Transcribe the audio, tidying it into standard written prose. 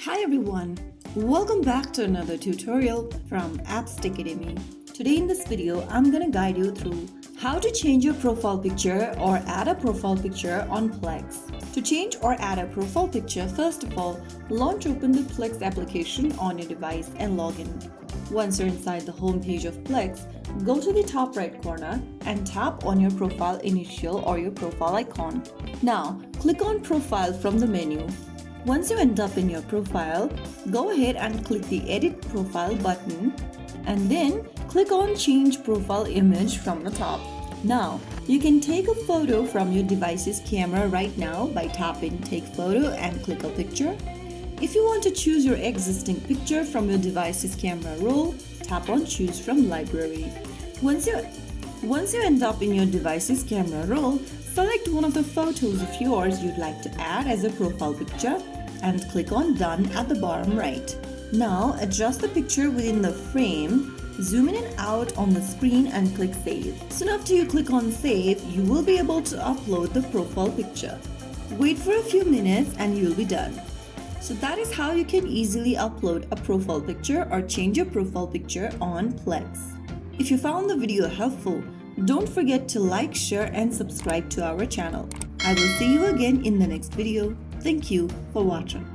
Hi everyone, welcome back to another tutorial from Apps Academy. Today in this video, I'm gonna guide you through how to change your profile picture or add a profile picture on Plex. To change or add a profile picture, first of all, open the Plex application on your device and log in. Once you're inside the home page of Plex, go to the top right corner and tap on your profile initial or your profile icon. Now, click on Profile from the menu. Once you end up in your profile, go ahead and click the Edit Profile button and then click on Change Profile Image from the top. Now, you can take a photo from your device's camera right now by tapping Take Photo and click a picture. If you want to choose your existing picture from your device's camera roll, tap on Choose from Library. Once you end up in your device's camera roll, select one of the photos of yours you'd like to add as a profile picture and click on Done at the bottom right. Now adjust the picture within the frame, zoom in and out on the screen and click Save. Soon after you click on Save, you will be able to upload the profile picture. Wait for a few minutes and you'll be done. So that is how you can easily upload a profile picture or change your profile picture on Plex. If you found the video helpful, don't forget to like, share and subscribe to our channel. I will see you again in the next video. Thank you for watching.